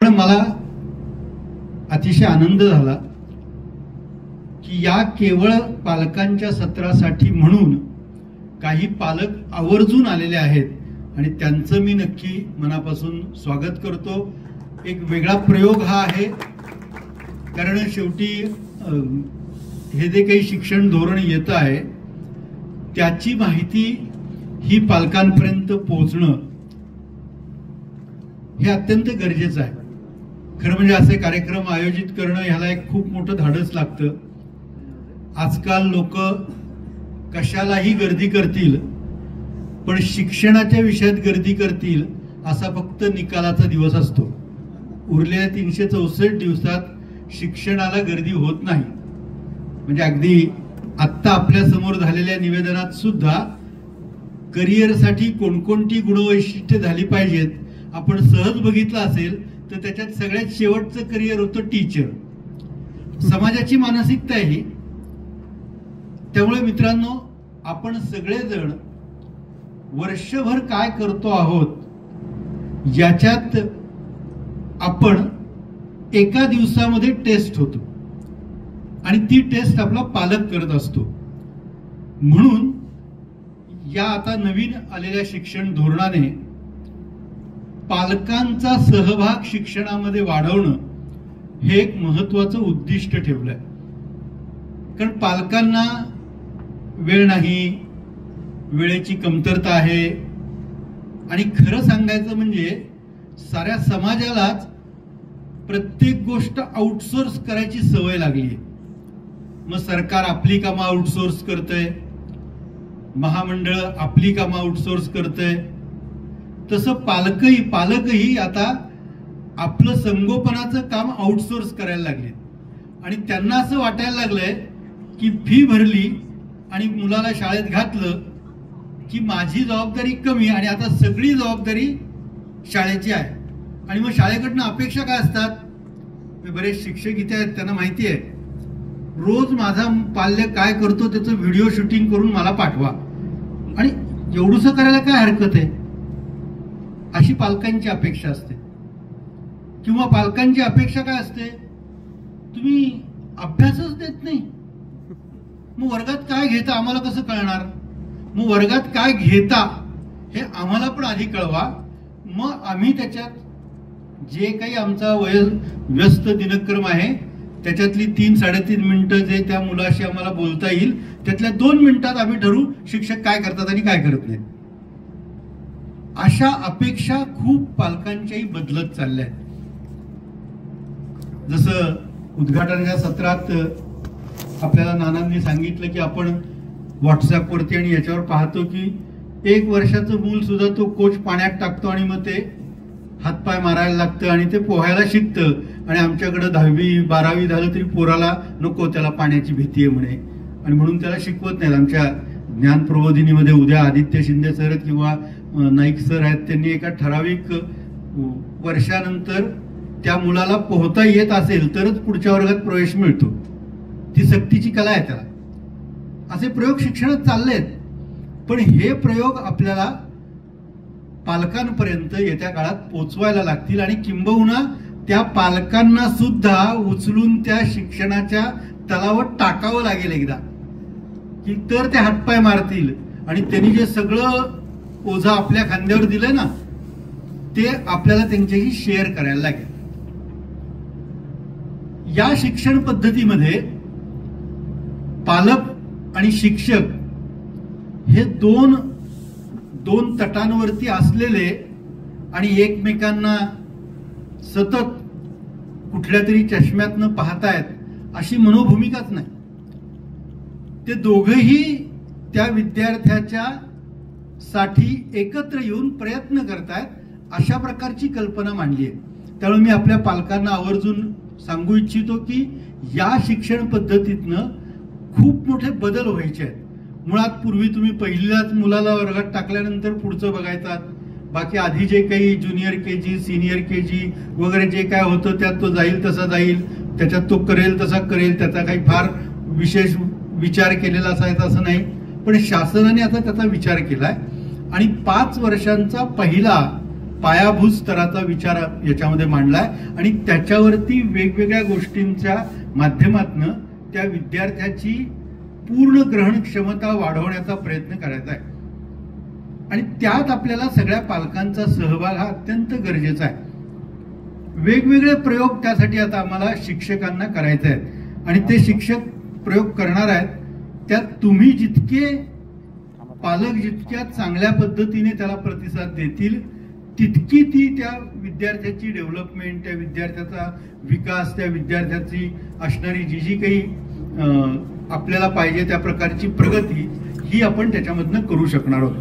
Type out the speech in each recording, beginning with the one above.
पण मला अतिशय आनंद झाला की या केवळ पालकांच्या सत्रासाठी म्हणून काही पालक आवर्जून आलेले आहेत आणि त्यांचं मी नक्की मनापासून स्वागत करतो. एक वेगळा प्रयोग हा आहे, कारण शेवटी हे जे काही शिक्षण धोरण येतं आहे त्याची माहिती ही पालकांपर्यंत पोहोचणं हे अत्यंत गरजेचं आहे. खरं म्हणजे असे कार्यक्रम आयोजित करणं ह्याला एक खूप मोठं धाडस लागतं. आजकाल लोक कशालाही गर्दी करतील, पण शिक्षणाच्या विषयात गर्दी करतील असा फक्त निकालाचा दिवस असतो. उरलेल्या 364 दिवसात शिक्षणाला गर्दी होत नाही. म्हणजे अगदी आत्ता आपल्या समोर झालेल्या निवेदनात सुद्धा करिअरसाठी कोणकोणती गुणवैशिष्ट्ये झाली पाहिजेत आपण सहज बघितलं असेल तर त्याच्यात सगळ्यात शेवटचं करिअर होतं टीचर. समाजाची मानसिकता आहे ही. त्यामुळे मित्रांनो, आपण सगळेजण वर्षभर काय करतो आहोत याच्यात आपण एका दिवसामध्ये टेस्ट होतो आणि ती टेस्ट आपला पालक करत असतो. म्हणून या आता नवीन आलेल्या शिक्षण धोरणाने पालकांचा सहभाग शिक्षणामध्ये वाढवणं हे एक महत्वाचं उद्दिष्ट ठेवलंय. कारण पालकांना वेळ नाही, वेळेची कमतरता आहे आणि खरं सांगायचं म्हणजे साऱ्या समाजालाच प्रत्येक गोष्ट आउटसोर्स करायची सवय लागली. मग सरकार आपली कामं आउटसोर्स करतंय, महामंडळ आपली कामं आउटसोर्स करतंय, तसं पालकही आता आपलं संगोपनाचं काम आउटसोर्स करायला लागले. आणि त्यांना असं वाटायला लागलंय की फी भरली आणि मुलाला शाळेत घातलं की माझी जबाबदारी कमी आणि आता सगळी जबाबदारी शाळेची आहे. आणि मग शाळेकडनं अपेक्षा काय असतात? बरेच शिक्षक इथे आहेत, त्यांना माहिती आहे, रोज माझा पाल्य काय करतो त्याचं व्हिडिओ शूटिंग करून मला पाठवा. आणि एवढंसं करायला काय हरकत आहे, अशी पालकांची अपेक्षा असते. किंवा पालकांची अपेक्षा काय असते, तुम्ही अभ्यासच देत नाही, मग वर्गात काय घेता आम्हाला कसं कळणार? मग वर्गात काय घेता हे आम्हाला पण आधी कळवा, मग आम्ही त्याच्यात जे काही आमचा व्यस्त दिनक्रम आहे त्याच्यातली 3-3.5 मिनिटं जे त्या मुलाशी आम्हाला बोलता येईल त्यातल्या 2 मिनिटात आम्ही ठरवू शिक्षक काय करतात आणि काय करत नाहीत. अशा अपेक्षा खूप पालकांच्याही बदलत चालल्या आहेत. जसं उद्घाटनाच्या सत्रात आपल्याला नानांनी सांगितलं की आपण व्हॉट्सअपवरती आणि याच्यावर पाहतो की 1 वर्षाचं मूल सुद्धा तो कोच पाण्यात टाकतो आणि मग ते हातपाय मारायला लागतं आणि ते पोहायला शिकतं. आणि आमच्याकडे 10वी 12वी झालं तरी पोराला नको, त्याला पाण्याची भीती आहे म्हणे आणि म्हणून त्याला शिकवत नाहीत. आमच्या ज्ञान प्रबोधिनीमध्ये उद्या आदित्य शिंदे सर किंवा नाईक सर आहेत, त्यांनी एका ठराविक वर्षानंतर त्या मुलाला पोहता येत असेल तरच पुढच्या वर्गात प्रवेश मिळतो. ती सक्तीची कला आहे त्याला. असे प्रयोग शिक्षणात चाललेत. पण हे प्रयोग आपल्याला पालकांपर्यंत येत्या काळात पोचवायला लागतील आणि किंबहुना त्या पालकांना सुद्धा उचलून त्या शिक्षणाच्या तलावर टाकावं लागेल एकदा, की तर ते हातपाय मारतील आणि त्यांनी जे सगळं ओझं आपल्या खांद्यावर दिलंय ना ते आपल्याला त्यांच्याशी शेअर करायला लागेल. या शिक्षण पद्धतीमध्ये पालक आणि शिक्षक हे दोन तटांवरती असलेले आणि एकमेकांना सतत कुठल्या तरी चष्म्यातनं पाहतायत अशी मनोभूमिकाच नाही. ते दोघंही त्या विद्यार्थ्याच्या साठी एकत्र येऊन प्रयत्न करतायत अशा प्रकारची कल्पना मांडली आहे. त्यामुळे मी आपल्या पालकांना आवर्जून सांगू इच्छितो की या शिक्षण पद्धतीतनं खूप मोठे बदल व्हायचे आहेत. मुळात पूर्वी तुम्ही पहिल्याच मुलाला वर्गात टाकल्यानंतर पुढचं बघायचात, बाकी आधी जे काही ज्युनियर केजी सिनियर केजी वगैरे जे काय होतं त्यात तो जाईल तसा जाईल, त्याच्यात तो करेल तसा करेल, त्याचा काही फार विशेष विचार केलेला असायचा असं नाही. पण शासनाने आता त्याचा विचार केलाय आणि 5 वर्षांचा पहिला पायाभूत स्तराचा विचार याच्यामध्ये मांडलाय आणि त्याच्यावरती वेगवेगळ्या गोष्टींच्या माध्यमातून त्या विद्यार्थ्याची पूर्ण ग्रहण क्षमता वाढवण्याचा प्रयत्न करायचा आहे आणि त्यात आपल्याला सगळ्या पालकांचा सहभाग हा अत्यंत गरजेचा आहे. वेगवेगळे प्रयोग त्यासाठी आता आम्हाला शिक्षकांना करायचे आहेत आणि ते शिक्षक प्रयोग करणार आहेत. त्यात तुम्ही जितके पालक जितक्या चांगल्या पद्धतीने त्याला प्रतिसाद देतील तितकी ती त्या विद्यार्थ्याची डेव्हलपमेंट, त्या विद्यार्थ्याचा विकास, त्या विद्यार्थ्याची असणारी जी जी काही आपल्याला पाहिजे त्या प्रकारची प्रगती ही आपण त्याच्यामधनं करू शकणार आहोत.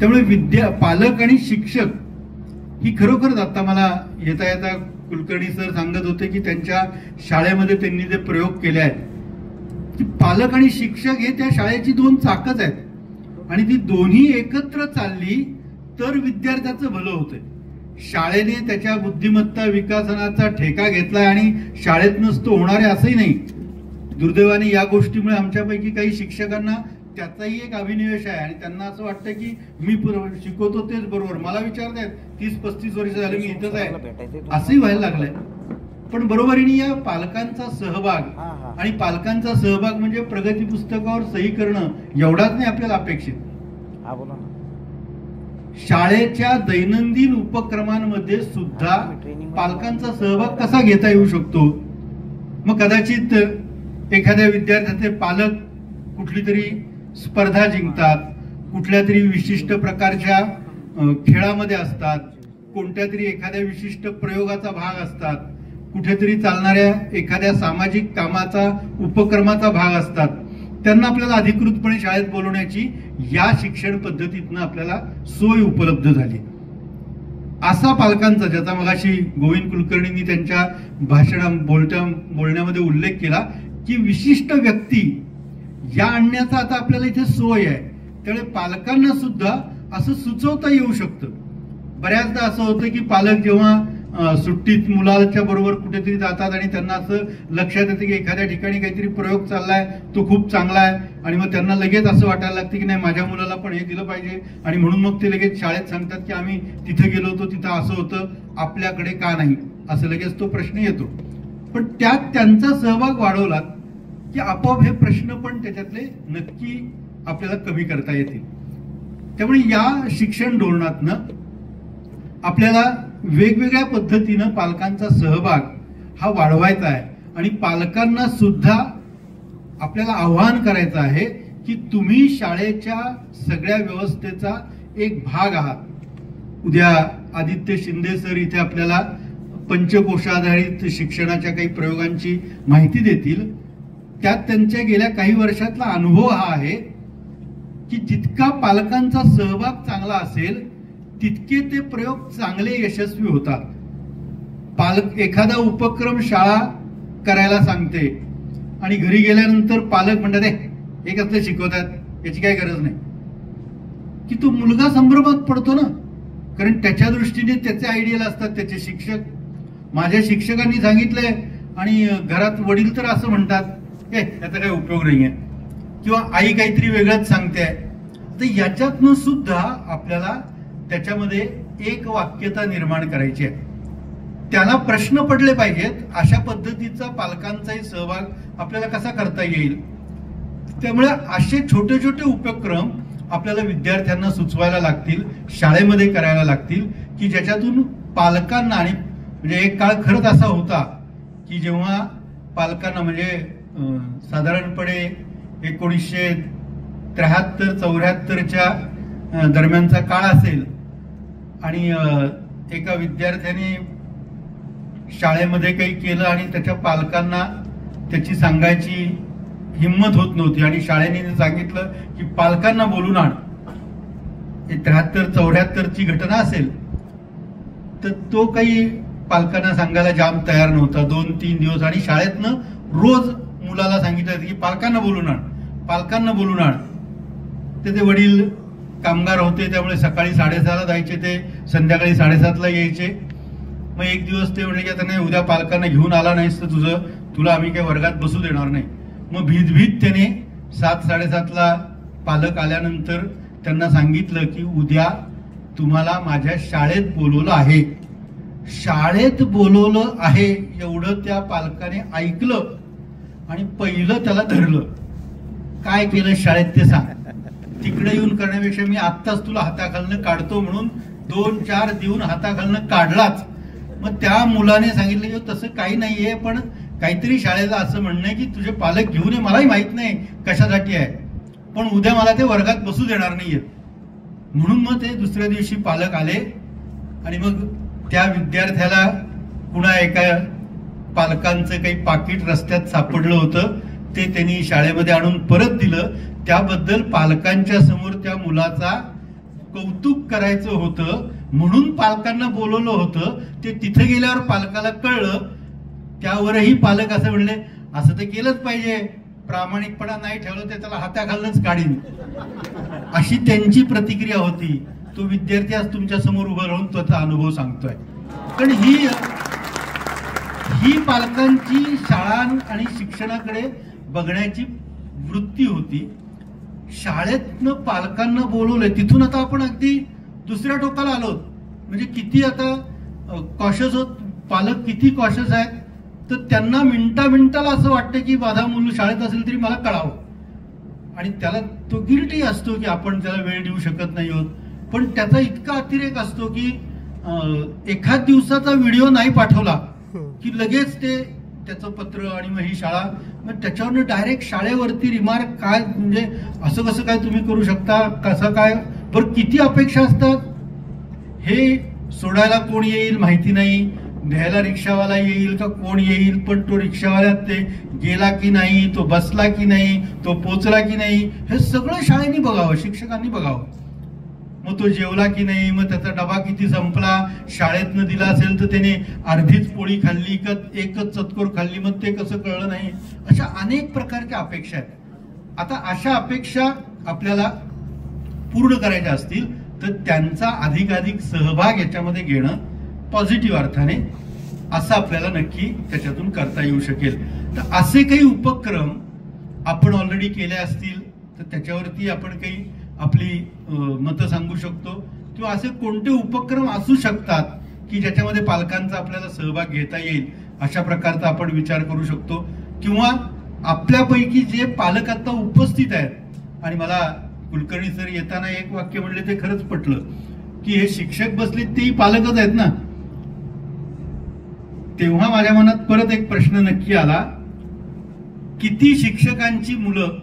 त्यामुळे पालक आणि शिक्षक ही खरोखरच आता मला येता येता कुलकर्णी सर सांगत होते की त्यांच्या शाळेमध्ये त्यांनी जे प्रयोग केले आहेत की पालक आणि शिक्षक हे त्या शाळेची दोन चाकच आहेत आणि ती दोन्ही एकत्र चालली तर विद्यार्थ्याचं भलं होतंय. शाळेने त्याच्या बुद्धिमत्ता विकासनाचा ठेका घेतलाय आणि शाळेतनंच तो होणार आहे असंही नाही. दुर्दैवाने या गोष्टीमुळे आमच्यापैकी काही शिक्षकांना त्याचाही एक अभिनिवेश आहे आणि त्यांना असं वाटतं की मी शिकवतो तेच बरोबर. मला विचारतायत 30-35 वर्ष झाले मी इथंच आहे असंही व्हायला लागलंय. पण बरोबरीने या पालकांचा सहभाग आणि पालकांचा सहभाग म्हणजे प्रगती पुस्तकावर सही करणं एवढाच नाही आपल्याला अपेक्षित. शाळेच्या दैनंदिन उपक्रमांमध्ये सुद्धा पालकांचा सहभाग कसा घेता येऊ शकतो. मग कदाचित एखाद्या विद्यार्थ्याचे पालक कुठली तरी स्पर्धा जिंकतात, कुठल्या तरी विशिष्ट प्रकारच्या खेळामध्ये असतात, कोणत्या तरी एखाद्या विशिष्ट प्रयोगाचा भाग असतात, कुठेतरी चालणाऱ्या एखाद्या सामाजिक कामाचा उपक्रमाचा भाग असतात. त्यांना आपल्याला अधिकृतपणे शाळेत बोलवण्याची या शिक्षण पद्धतीतनं आपल्याला सोय उपलब्ध झाली. असा पालकांचा ज्याचा मगाशी गोविंद कुलकर्णींनी त्यांच्या बोलण्यामध्ये उल्लेख केला की विशिष्ट व्यक्ती या आणण्याचा आता आपल्याला इथे सोय आहे. त्यामुळे पालकांना सुद्धा असं सुचवता येऊ शकतं. बऱ्याचदा असं होतं की पालक जेव्हा सुट्टीत मुलाच्या बरोबर कुठेतरी जातात आणि त्यांना असं लक्षात येतं की एखाद्या ठिकाणी काहीतरी प्रयोग चाललाय तो खूप चांगला आहे आणि मग त्यांना लगेच असं वाटायला लागतं की नाही माझ्या मुलाला पण हे दिलं पाहिजे आणि म्हणून मग ते लगेच शाळेत सांगतात की आम्ही तिथे गेलो होतो तिथं असं होतं आपल्याकडे का नाही असं लगेच तो प्रश्न येतो. पण त्यात त्यांचा सहभाग वाढवला की आपोआप हे प्रश्न पण त्याच्यातले नक्की आपल्याला कमी करता येतील. त्यामुळे या शिक्षण धोरणातनं आपल्याला वेगवेगळ्या पद्धतीनं पालकांचा सहभाग हा वाढवायचा आहे आणि पालकांना सुद्धा आपल्याला आवाहन करायचं आहे की तुम्ही शाळेच्या सगळ्या व्यवस्थेचा एक भाग आहात. उद्या आदित्य शिंदे सर इथे आपल्याला पंचकोशाधारित शिक्षणाच्या काही प्रयोगांची माहिती देतील. त्यात त्यांच्या गेल्या काही वर्षातला अनुभव हा आहे की जितका पालकांचा सहभाग चांगला असेल तितके ते प्रयोग चांगले यशस्वी होतात. पालक एखादा उपक्रम शाळा करायला सांगते आणि घरी गेल्यानंतर पालक म्हणतात हे कसले शिकवतात याची काही गरज नाही की तो मुलगा संभ्रमात पडतो ना. कारण त्याच्या दृष्टीने त्याचे आयडियल असतात त्याचे शिक्षक. माझ्या शिक्षकांनी सांगितलंय आणि घरात वडील तर असं म्हणतात याचा काही उपयोग नाहीये किंवा आई काहीतरी वेगळंच सांगते. तर याच्यातनं सुद्धा आपल्याला त्याच्यामध्ये एक वाक्यता निर्माण करायची आहे. त्याला प्रश्न पडले पाहिजेत अशा पद्धतीचा पालकांचाही सहभाग आपल्याला कसा करता येईल. त्यामुळे असे छोटे छोटे उपक्रम आपल्याला विद्यार्थ्यांना सुचवायला लागतील, शाळेमध्ये करायला लागतील की ज्याच्यातून पालकांना आणि म्हणजे एक काळ खरंच असा होता की जेव्हा पालकांना म्हणजे साधारणपणे 1973-74च्या दरम्यानचा काळ असेल आणि एका विद्यार्थ्याने शाळेमध्ये काही केलं आणि त्याच्या पालकांना त्याची सांगायची हिंमत होत नव्हती आणि शाळेने सांगितलं की पालकांना बोलून आण. 73-74ची घटना असेल तर तो काही पालकांना सांगायला जाम तयार नव्हता. 2-3 दिवस आणि शाळेतनं रोज मुलाला सांगितलं की पालकांना बोलून आण, पालकांना बोलून आण. ते वडील कामगार होते त्यामुळे सकाळी 6:30ला जायचे, ते संध्याकाळी 7:30ला यायचे. मग एक दिवस ते म्हणले की आता नाही उद्या पालकांना घेऊन आला नाहीस तर तुला आम्ही काही वर्गात बसू देणार नाही. मग भीत त्याने 7-7:30ला पालक आल्यानंतर त्यांना सांगितलं की उद्या तुम्हाला माझ्या शाळेत बोलवलं आहे. शाळेत बोलवलं आहे एवढं त्या पालकाने ऐकलं आणि पहिलं त्याला धरलं. काय केलं शाळेत ते सांग. तिकडे येऊन करण्यापेक्षा मी आत्ताच तुला हाताखालनं काढतो म्हणून 2-4 देऊन हाताखालनं काढलाच. मग त्या मुलाने सांगितलं की तसं काही नाहीये, पण काहीतरी शाळेला असं म्हणणं आहे की तुझे पालक घेऊन ये. मलाही माहित नाही कशासाठी आहे, पण उद्या मला ते वर्गात बसू देणार नाहीयेत. म्हणून मग ते दुसऱ्या दिवशी पालक आले आणि मग त्या विद्यार्थ्याला कुणा एका पालकांचं काही पाकिट रस्त्यात सापडलं होतं, ते त्यांनी शाळेमध्ये आणून परत दिलं. त्याबद्दल पालकांच्या समोर त्या मुलाचा कौतुक करायचं होतं म्हणून पालकांना बोलवलं होतं. ते तिथे गेल्यावर पालकाला कळलं. त्यावरही पालक असं म्हणले, असं तर केलंच पाहिजे, प्रामाणिकपणा नाही ठेवलं ते त्याला हाताखालनच काढीन, अशी त्यांची प्रतिक्रिया होती. तो विद्यार्थी आज तुमच्या समोर उभं राहून त्याचा अनुभव सांगतोय. पण ही पालकांची शाळा आणि शिक्षणाकडे बघण्याची वृत्ती होती. शाळेतनं पालकांना बोलवलंय, तिथून आता आपण अगदी दुसऱ्या टोकाला आलो. म्हणजे किती आता कॉशियस होत पालक, किती कॉशियस आहेत. तर त्यांना मिनिटाला असं वाटतं की माझा मुलं शाळेत असेल तरी मला कळावं, आणि त्याला तो गिल्टी असतो की आपण त्याला वेळ देऊ शकत नाही आहोत. पण त्याचा इतका अतिरेक असतो की एखाद दिवसाचा व्हिडिओ नाही पाठवला की लगेच ते त्याचं पत्र आणि मग ही शाळा, मग त्याच्यावरनं डायरेक्ट शाळेवरती रिमार्क. काय म्हणजे असं कसं काय तुम्ही करू शकता, कसं काय, बरं किती अपेक्षा असतात. हे सोडायला कोण येईल माहिती नाही, न्यायला रिक्षावाला येईल का कोण येईल, पण तो रिक्षावाल्यात ते गेला की नाही, तो बसला की नाही, तो पोचला की नाही, हे सगळं शाळेने बघावं, शिक्षकांनी बघावं. मग तो जेवला की नाही, मग त्याचा डबा किती संपला, शाळेतनं दिला असेल तर त्याने अर्धीच पोळी खाल्ली का एकच चतकोर खाल्ली, मग ते कसं कळलं नाही. अशा अनेक प्रकारच्या अपेक्षा आहेत. आता अशा अपेक्षा आपल्याला पूर्ण करायच्या असतील तर त्यांचा अधिकाधिक सहभाग याच्यामध्ये घेणं पॉझिटिव्ह अर्थाने असं आपल्याला नक्की त्याच्यातून करता येऊ शकेल. तर असे काही उपक्रम आपण ऑलरेडी केले असतील तर त्याच्यावरती आपण काही आपली मतं सांगू शकतो, किंवा असे कोणते उपक्रम असू शकतात की ज्याच्यामध्ये पालकांचा आपल्याला सहभाग घेता येईल अशा प्रकारचा आपण विचार करू शकतो. किंवा आपल्यापैकी जे पालक आता उपस्थित आहेत, आणि मला कुलकर्णी सर येताना एक वाक्य म्हणले ते खरंच पटलं की हे शिक्षक बसले तेही पालकच आहेत ना. तेव्हा माझ्या मनात परत एक प्रश्न नक्की आला, किती शिक्षकांची मुलं